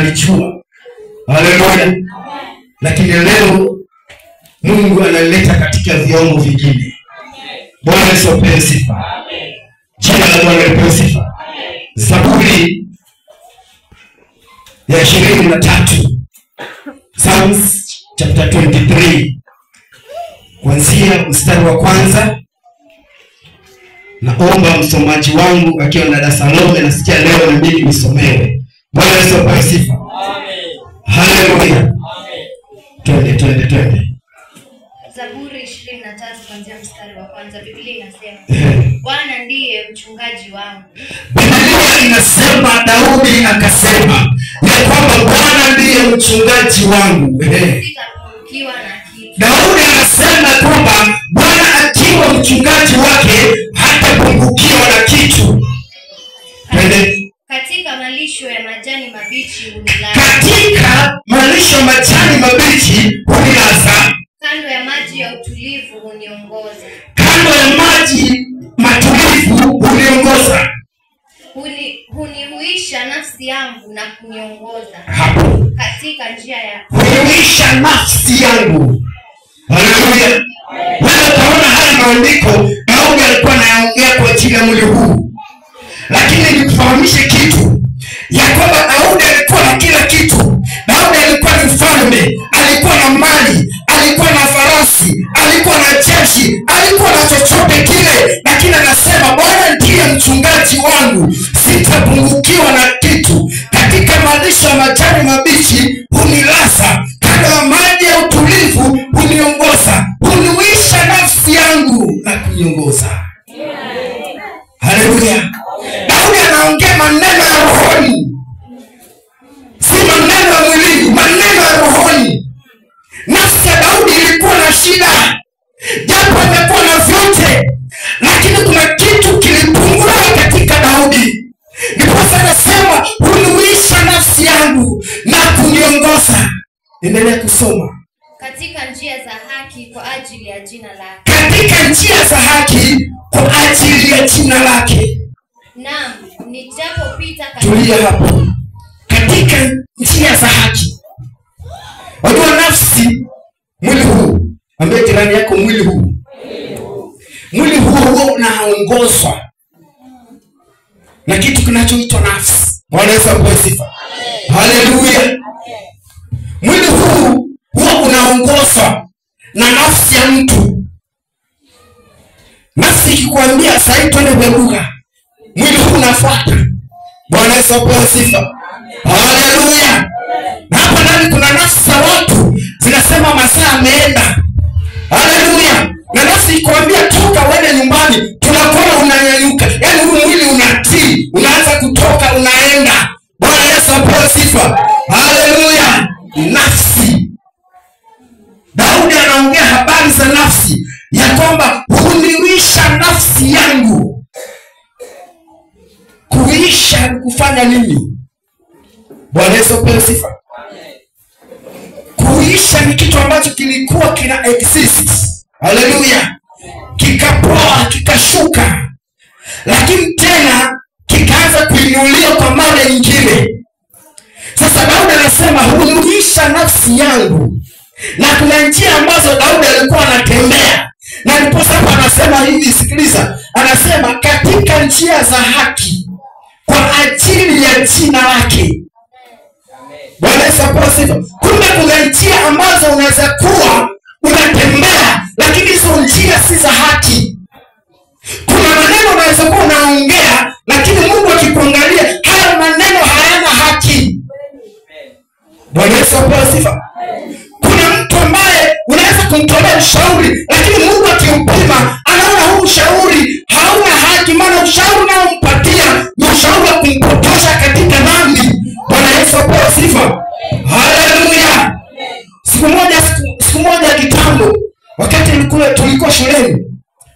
analijua. Haleluya. Lakini leo Mungu analeta katika viwango vingine. Bwana Yesu apewe sifa. Jina la Bwana lipewe sifa. Zaburi ya 23, Psalms chapter 23, kuanzia mstari wa kwanza. Naomba msomaji wangu akiwa na Dada Salome, nasikia leo na mimi nisomewe. Bwana Yesu apewe sifa. Haleluya. Twende. Zaburi 23 kuanzia mstari wa kwanza. Biblia inasema, Bwana ndiye mchungaji wangu. Biblia inasema Daudi akasema ya kwamba Bwana ndiye mchungaji wangu. Sitapungukiwa na kitu. Daudi anasema kwamba Bwana akiwa mchungaji wake hatapungukiwa na kitu. Katika malisho ya majani mabichi hunilaza. Katika malisho ya majani mabichi hunilaza. Kando ya maji ya utulivu huniongoza. Kando ya maji matulivu huniongoza. Hunihuisha nafsi yangu na kuniongoza. Hapo. Katika njia ya Hunihuisha nafsi yangu. Haleluya. Wewe utaona haya maandiko Daudi alikuwa anaongea kwa ajili ya mwili huu. Lakini nikufahamishe kitu ya kwamba Daudi alikuwa na kila kitu. Daudi alikuwa ni mfalme, alikuwa na mali, alikuwa na farasi, alikuwa na jeshi, alikuwa na chochote kile, lakini anasema Bwana ndiye mchungaji wangu, sitapungukiwa na kitu. Katika malisho ya majani mabichi hunilaza, kando ya maji ya utulivu huniongoza. Hunihuisha nafsi yangu na kuniongoza. Haleluya. Daudi anaongea maneno ya rohoni, si maneno ya mwilini, maneno ya rohoni. Nafsi ya Daudi ilikuwa na shida, japo amekuwa na vyote, lakini kuna kitu kilipungua katika Daudi. Ndipo anasema hunihuisha nafsi yangu na kuniongoza. Endelea kusoma. katika njia za haki kwa ajili ya jina lake. Katika njia za haki kwa ajili ya jina lake. Naam, nijapopita Tulia hapo. Katika njia za haki. Wajua nafsi, mwili huu, ambaye jirani yako mwili huu. Mwili huu unaongozwa na kitu kinachoitwa nafsi. Bwana Yesu apewe sifa. Haleluya. Mwili huu huwa unaongozwa na nafsi ya mtu. Nafsi ikikwambia sasa twende bebuga, mwili huu unafuata. Bwana Yesu apewe sifa. Haleluya. Na hapa ndani kuna nafsi za watu zinasema masaa yameenda. Haleluya. Na nafsi ikikwambia toka uende nyumbani, tunakuona unanyanyuka. Yaani huu mwili unatii, unaanza kutoka unaenda. Bwana Yesu apewe sifa. Haleluya. Nafsi. Daudi anaongea habari za nafsi ya kwamba hunihuisha nafsi yangu. Kuisha kufanya nini? Bwana Yesu apewe sifa. Kuisha ni kitu ambacho kilikuwa kina exist. Haleluya. Kikapoa, kikashuka. Lakini tena kikaanza kuinuliwa kwa mara nyingine. Sasa Daudi anasema hunihuisha nafsi yangu. Na kuna njia ambazo Daudi alikuwa anatembea. Na ndipo sasa anasema hivi, sikiliza. Anasema katika njia za haki kwa ajili ya jina lake. Bwana Yesu apewe sifa. Kumbe kuna njia ambazo unaweza kuwa unatembea, lakini hizo njia si za haki. Kuna maneno unaweza kuwa unaongea, lakini Mungu akikuangalia haya maneno hayana haki. Bwana Yesu apewe sifa. Kuna mtu ambaye unaweza kumtolea ushauri, lakini Mungu akimpima anaona huu ushauri hauna haki, maana ushauri unaompatia ni ushauri wa kumpotosha katika dhambi. Bwana Yesu apewe sifa. Haleluya. Siku moja kitambo, wakati tulikuwa shuleni,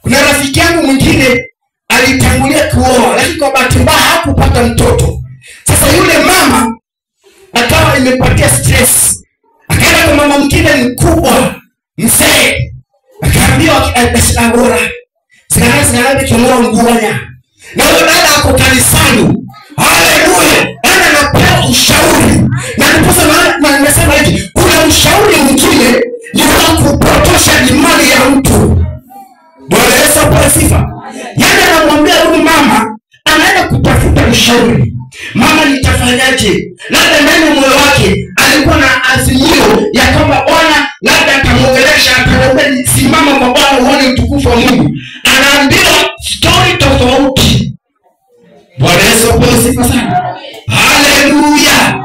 kuna rafiki yangu mwingine alitangulia kuoa, lakini kwa bahati mbaya hakupata mtoto. Sasa yule mama akawa imepatia stress. Akaenda kwa mama mwingine mkubwa, mzee. Akaambiwa agora. Sina kimoa nguanya. Na yule dada ako kanisani. Haleluya. Ana anapewa ushauri. anamshauri mama, nitafanyaje? Labda ndani ya moyo wake alikuwa na azimio ya kwamba Bwana labda atamuongelesha, atamwambia simama kwa Bwana uone utukufu wa Mungu. Anaambiwa story tofauti. Bwana Yesu asifiwe sana. Haleluya.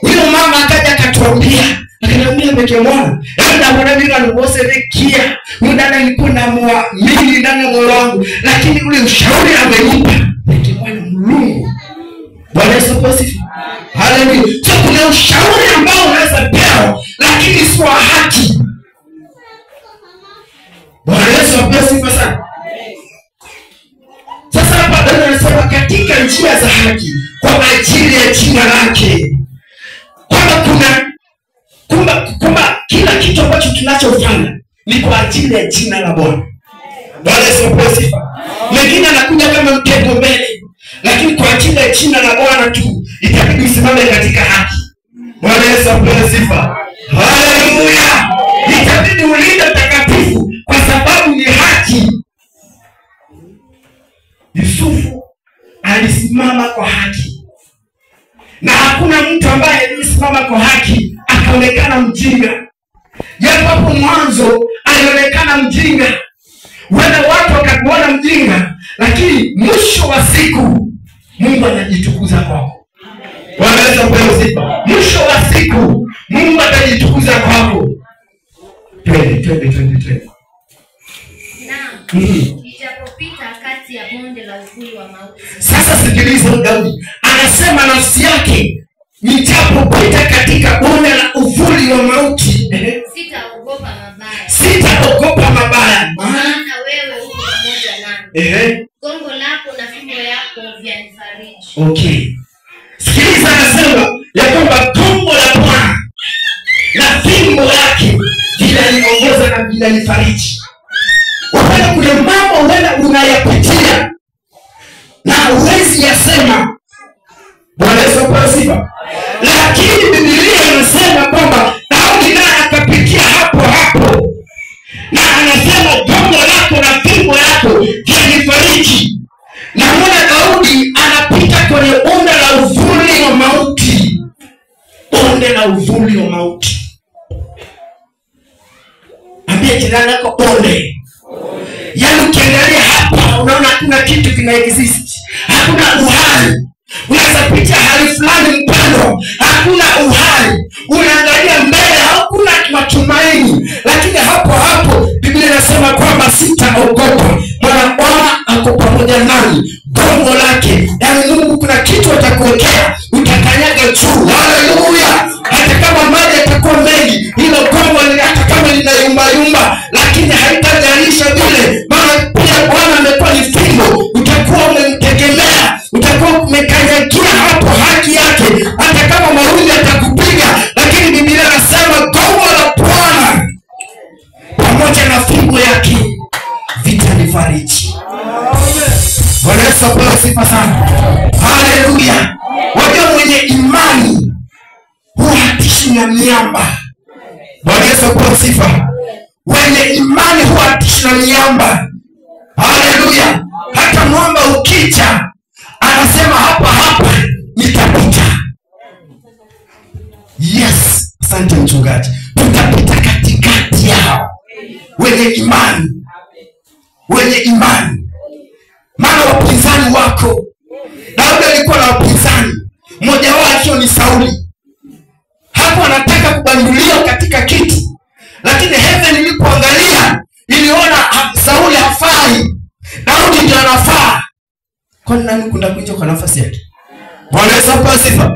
Huyo mama akaja akatuambia, akaniambia mwana, labda Bwana mimi alivyoserekia, muda nilikuwa na muamini ndani ya moyo wangu, lakini ule ushauri amenipa mwana Mungu. Bwana Yesu asifiwe. Haleluya. So kuna ushauri ambao unaweza pewa lakini si wa haki. Bwana Yesu asifiwe sana. Sasa hapa Bwana anasema katika njia za haki kwa ajili ya jina lake. Kwamba kila kitu ambacho tunachofanya ni kwa ajili ya jina la Bwana. Bwana Yesu asifiwe. Mengine anakuja kama mtego mbele, lakini kwa ajili ya jina la Bwana tu itabidi usimame katika haki. Bwana Yesu asifiwe. Haleluya. Itabidi ulinde takatifu kwa sababu ni haki. Yusufu alisimama kwa haki, na hakuna mtu ambaye alisimama kwa haki akaonekana mjinga. Japo hapo mwanzo alionekana mjinga, wale watu wakakuona mjinga, lakini mwisho wa siku Mungu anajitukuza kwako. Bwana Yesu asifiwe. Mwisho wa siku Mungu atajitukuza kwako. Twende. Naam. Nijapopita kati ya bonde la uvuli wa mauti. Sasa sikiliza, Daudi anasema nafsi yake, nijapopita katika bonde la uvuli wa mauti, sitaogopa mabaya. Sitaogopa mabaya. Maana wewe uko pamoja nami. Gongo lako na fimbo yako vyanifariji. Okay. Sikiliza, anasema ya kwamba gongo la Bwana na fimbo yake vinaniongoza na vinanifariji. Wakati kuna mambo wewe unayapitia na huwezi yasema, Bwana Yesu asifiwe, lakini Biblia inasema kwamba Daudi naye akapitia hapo hapo, na anasema gongo lako na fimbo yako vyanifariji. Na mwana Daudi anapita kwenye bonde la uvuli wa mauti. Bonde la uvuli wa mauti. Ambia jirani yako bonde. Yaani ukiangalia hapa unaona hakuna kitu kinaexist. Hakuna uhai. Unaweza pitia hali fulani mpano, hakuna uhai. Unaangalia mbele, hakuna matumaini. Lakini hapo hapo Biblia inasema kwamba sitaogopa, maana Bwana ako pamoja nami. Gongo lake, yaani Mungu kuna kitu atakuwekea, utakanyaga juu. Haleluya. Hata kama maji yatakuwa mengi, hilo gongo hata kama linayumba, lakini haitajalisha vile, maana pia Bwana amekuwa ni fimbo. Utakuwa umemtegemea, utakuwa umekanyagia hapo haki yake. Hata kama mawimbi yatakupiga, lakini Biblia inasema gongo la Bwana pamoja na fimbo yake vitanifariji. Bwana Yesu asifiwe sana. Haleluya. Wajua mwenye imani huatishi na miamba. Bwana Yesu asifiwe. Wenye imani huatishi na miamba. Haleluya. Hata mwamba ukija anasema hapa nitapita. Yes, asante mchungaji. Tutapita katikati yao. Wenye imani. Wenye imani. Maana wapinzani wako. Daudi alikuwa na wapinzani. Mmoja wao akiwa ni Sauli. Hapo anataka kubanduliwa katika kiti. Lakini heaven ilipoangalia iliona Sauli hafai. Daudi ndiye anafaa. Kwa nini kunda kuja kwa nafasi yake? Bwana Yesu asifiwe.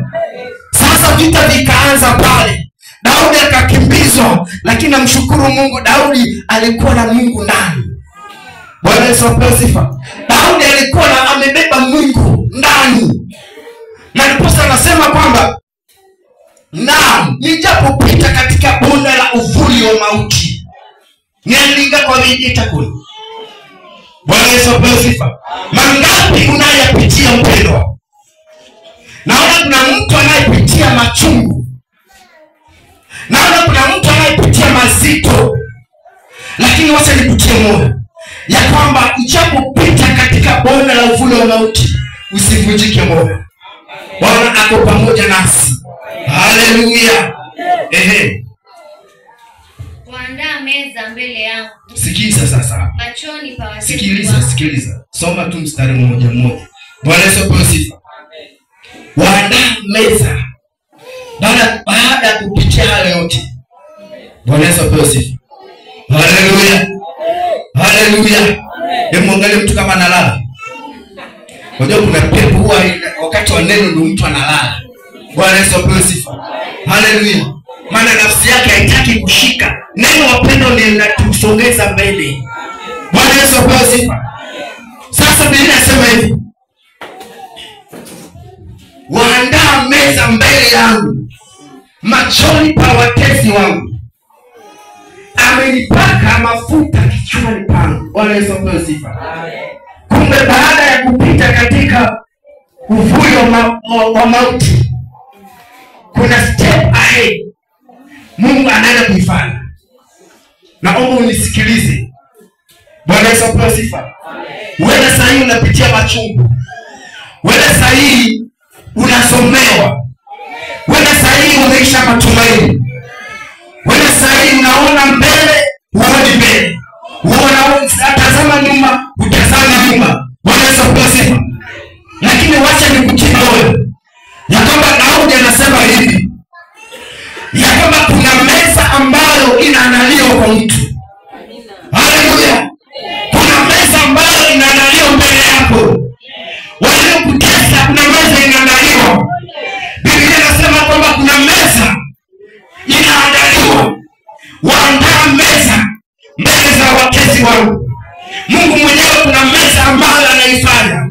Sasa vita vikaanza pale. Daudi akakimbizwa, lakini namshukuru Mungu Daudi alikuwa na Mungu ndani. Bwana Yesu asifiwe. Daudi alikuwa amebeba Mungu ndani. Na ndiposa anasema kwamba naam, nijapopita katika bonde la uvuli wa mauti, niandika kwa bidii itakuwa. Bwana Yesu asifiwe. Mangapi unayapitia mpendwa? Naona kuna mtu anayepitia machungu. Naona kuna mtu anayepitia mazito. Lakini wacha nikutie moyo ya kwamba ujapopita katika bonde la uvuli wa mauti, usivunjike moyo. Bwana ako pamoja nasi. Haleluya. Waandaa meza mbele yangu. Sikiza sasa. Machoni pa watesi wangu. Sikiliza. Soma tu mstari mmoja. Bwana Yesu apewe sifa. Waandaa meza. Baada ya kupitia hali yote. Bwana Yesu apewe sifa. Haleluya. Haleluya. Mwangalie mtu kama analala. Unajua kuna pepo huwa wakati wa neno ndio mtu analala. Bwana Yesu apewe sifa. Haleluya. Maana nafsi yake haitaki kushika. Neno wapendo linatusongeza mbele. Bwana Yesu apewe sifa. Sasa Biblia inasema hivi. Waandaa meza mbele yangu machoni pa watesi wangu. Amenipaka mafuta kichwani pangu. Bwana Yesu apewe sifa. Kumbe baada ya kupita katika uvuli wa mauti, kuna step ahead Mungu anaenda kuifanya. Naomba unisikilize. Bwana Yesu apewe sifa. Wewe sasa hivi unapitia machungu. Wewe sasa hivi unasomewa. Wewe sasa hivi unaisha matumaini. Wewe sasa hivi unaona mbele, huoni mbele. Unatazama nyuma, utazama nyuma. Bwana Yesu apewe sifa. Lakini wacha nikutie moyo. Ya kwamba Daudi anasema hivi. Ya kwamba kuna meza ambayo inaandaliwa kwa mtu. Haleluya. Kuna meza ambayo inaandaliwa mbele yako. Waliokutesa kuna meza inaandaliwa. Biblia inasema kwamba kuna meza inaandaliwa. Waandaa meza mbele za watesi wangu. Mungu mwenyewe kuna meza ambayo anaifanya.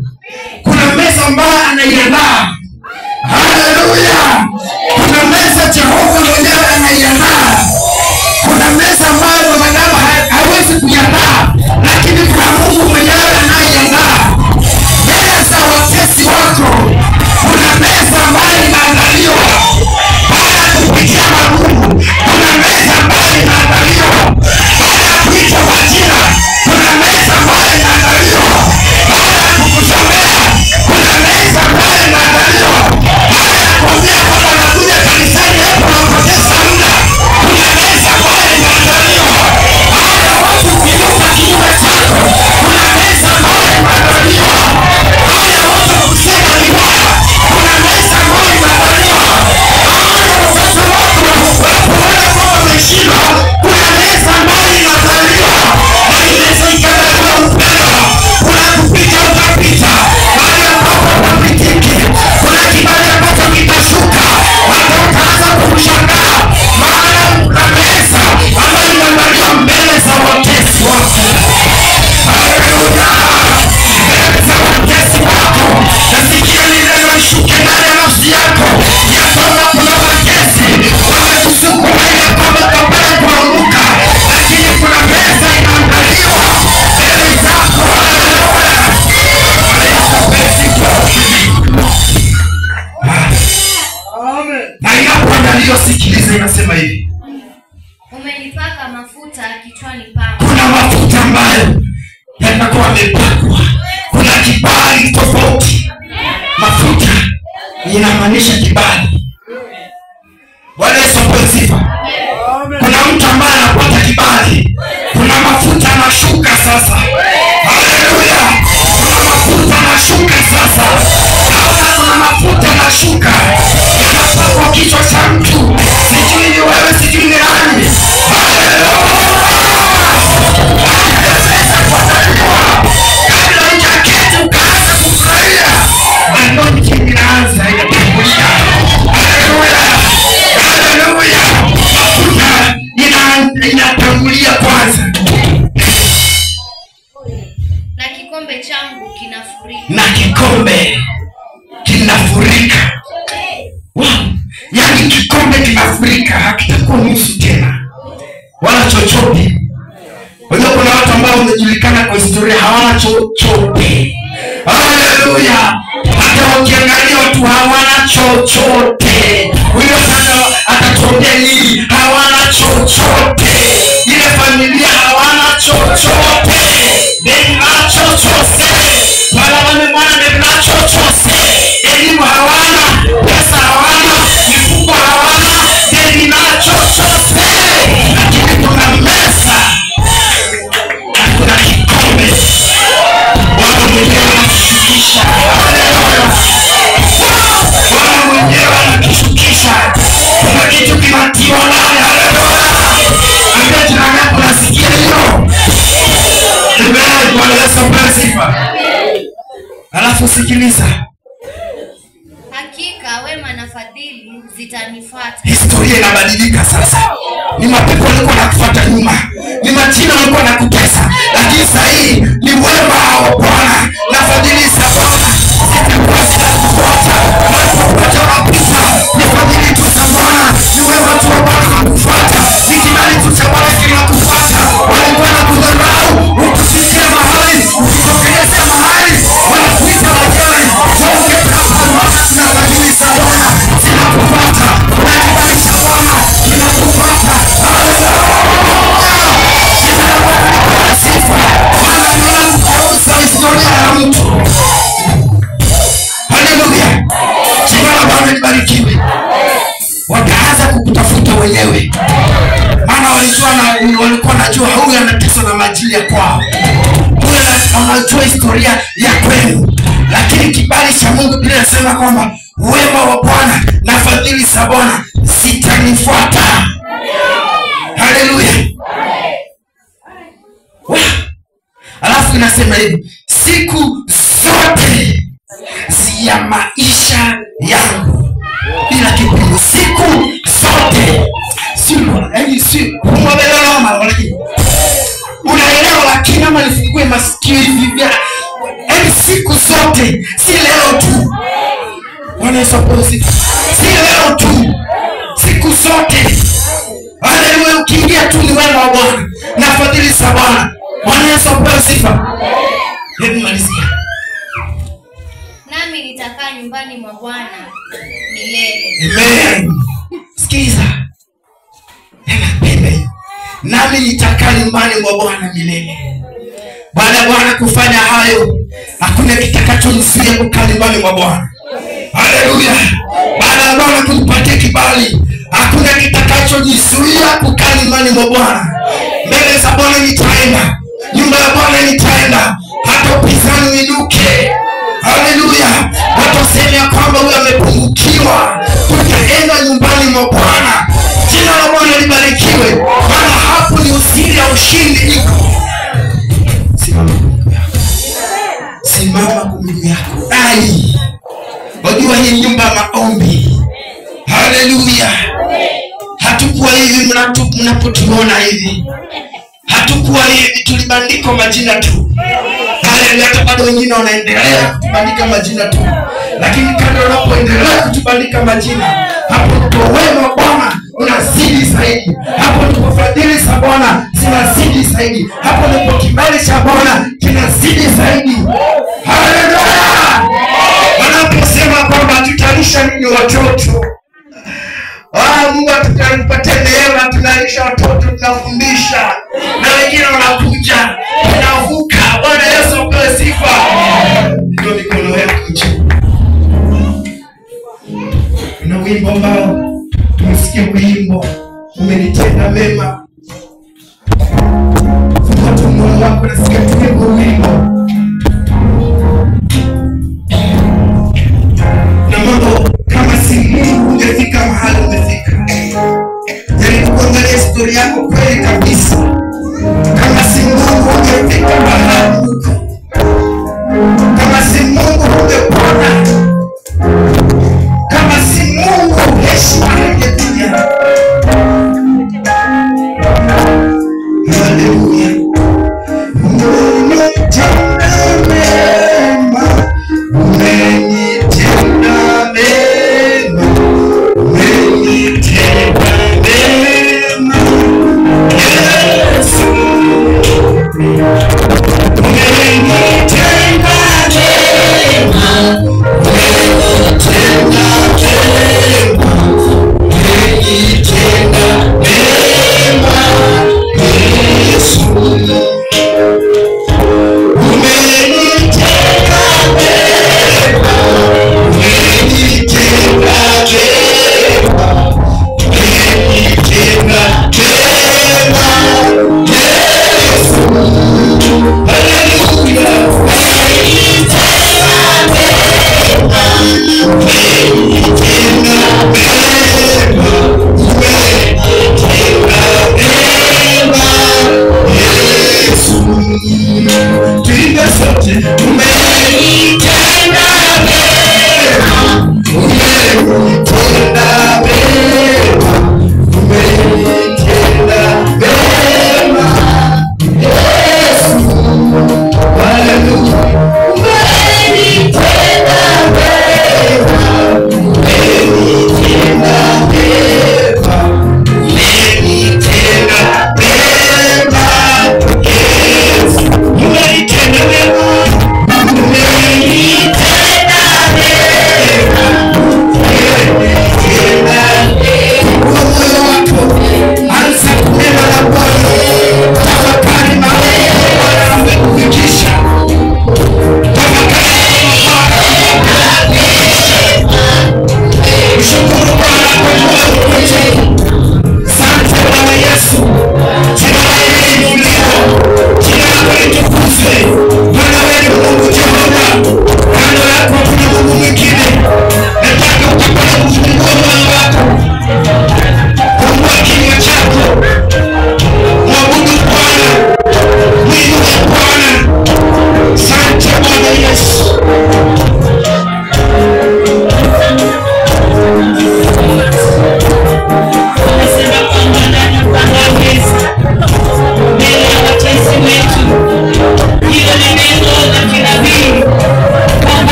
Kuna meza ambayo anaiandaa. Haleluya. Kuna meza Jehova mwenyewe anaiandaa. Kuna meza ambayo mwanadamu hawezi kuiandaa, lakini kuna Mungu mwenyewe anaiandaa. Mbele za watesi wako kuna meza ambayo inaandaliwa. Baada ya kupitia magumu, kuna meza ambayo inaandaliwa. Baada ya kuitwa majina, kuna meza ambayo inaandaliwa. Baada ya kukusomea, kuna meza ambayo inaandaliwa. Baada ya kuambia kwamba nakuja kanisani hapo na kupoteza muda, kuna meza ambayo inaandaliwa. Baada ya watu kuinuka kinyume chako, kuna meza ambayo inaandaliwa. Baada ya watu kusema vibaya, kuna meza ambayo inaandaliwa. Baada ya wazazi wako kuona kwamba wameshindwa, kuna meza ambayo inaandaliwa. Na meza ikaandaliwa upendo. Kuna kupita utapita. Baada ya kwamba utapitiki, kuna kibali ambacho kitashuka. Watu wataanza kushangaa. Maana kuna meza ambayo inaandaliwa mbele za watesi wako. Haleluya. Mbele za watesi wako. Nasikia neno lishuke ndani ya nafsi yako. Ya kwamba kuna watesi wamekusukuma ya kwamba kabla kuanguka. Lakini kuna meza inaandaliwa mbele zako. Na inapoandaliwa, sikiliza, inasema hivi. Umenipaka mafuta kichwani pangu. Kuna mafuta ambayo yanakuwa yamepakwa. Kuna kibali tofauti. Mafuta inamaanisha kibali. Bwana Yesu apewe sifa. Kuna mtu ambaye anapata kibali. Kuna mafuta yanashuka sasa. Haleluya. Kuna mafuta yanashuka sasa. Naona kuna mafuta yanashuka. Yanapakwa kichwa cha mtu. Sijui ni wewe, sijui ni nani. Haleluya. Kabla hujaketi ukaanza kufurahia, anointing inaanza inakumbusha. hawana, pesa hawana, mifuko hawana, deni na chochote, lakini kuna meza na kuna kikombe. Bwana mwenyewe anakishukisha. Bwana mwenyewe anakishukisha. Kuna kitu kinatiwa ndani. Ambia jirani yako nasikia hiyo. Amen. Bwana Yesu apewe sifa. Alafu sikiliza. Hakika wema na fadhili zitanifuata. Historia inabadilika sasa. Ni mapepo walikuwa wanakufuata nyuma, ni majina walikuwa wanakutesa, lakini sasa hii ni wema wa Bwana na fadhili za Bwana zitakufuata. Wanapokuja wanapita, ni fadhili tu za Bwana, ni wema tu wa Bwana unakufuata, ni kibali tu cha Bwana kinakufuata. Walikuwa wanakudharau, ukifikia mahali, ukitokeleza mahali, wanakuita wajane, waongeza hapa na fadhili za Bwana zinakufuata, na kibali cha Bwana kinakufuata. Historia ya mtu. Haleluya. Jina la Bwana libarikiwe. Wakaanza kukutafuta wenyewe, maana walikuwa najua huyu anateswa na majili ya kwao, huyu anajua historia ya kwenu. Lakini kibali cha Mungu Biblia inasema kwamba wema wa Bwana na fadhili za Bwana zitanifuata. Haleluya. Alafu inasema hivi, siku zote ya maisha yangu bila kipimo, siku zote. Unaelewa? Lakini ama nifungue masikio hivi, siku zote, si leo tu. Bwana Yesu apewe sifa. Si leo tu, siku zote. Haleluya. Ukiingia tu ni wema wa Bwana na fadhili za Bwana. Bwana Yesu apewe sifa. Hebu malizia. Nami nitakaa nyumbani mwa Bwana milele. Amen. Sikiza. Napenda. Nami nitakaa nyumbani mwa Bwana milele. Baada ya Bwana kufanya hayo, hakuna kitakachonizuia kukaa nyumbani mwa Bwana. Haleluya. Baada ya Bwana kunipatia kibali, hakuna kitakachonizuia kukaa nyumbani mwa Bwana. Mbele za Bwana nitaenda, nyumba ya Bwana nitaenda, hata upinzani uinuke. Haleluya. Watasema kwamba huyu amepungukiwa, tutaenda nyumbani mwa Bwana. Jina la Bwana libarikiwe, maana hapo ni usiri ya ushindi iko. Simama kwa miguu yako. Simama kwa miguu yako. Wajua hii nyumba ya maombi. Haleluya. Hatukuwa hivi mnapotuona hivi. Hatukuwa hivi, tulibandika majina tu. Haleluya. Hata bado wengine wanaendelea kutubandika majina tu. Lakini kadri wanapoendelea kutubandika majina, hapo ndipo wema wa Bwana unazidi zaidi. Hapo ndipo fadhili za Bwana zinazidi zaidi. Hapo ndipo kibali cha Bwana kinazidi zaidi. Haleluya. Wanaposema kwamba tutalisha nini watoto? Mungu atatupatia neema, tunalisha watoto, tunafundisha, na wengine wanakuja, tunavuka. Bwana Yesu apewe sifa. Ndio mikono yako juu. Na wimbo ambao tumesikia wimbo, umenitenda mema. Fungua moyo wako na sikia wimbo. Na mambo kama si Mungu ungefika mahali umefika. Jaribu kuangalia historia yako kweli kabisa. Kama si Mungu ungefika mahali uko. Kama si Mungu ungepona. Kama si Mungu heshima ingetulia. Haleluya. Umenitenda mema. Umenitenda mema. Umenitenda mema. Yesu.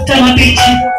Toa picha.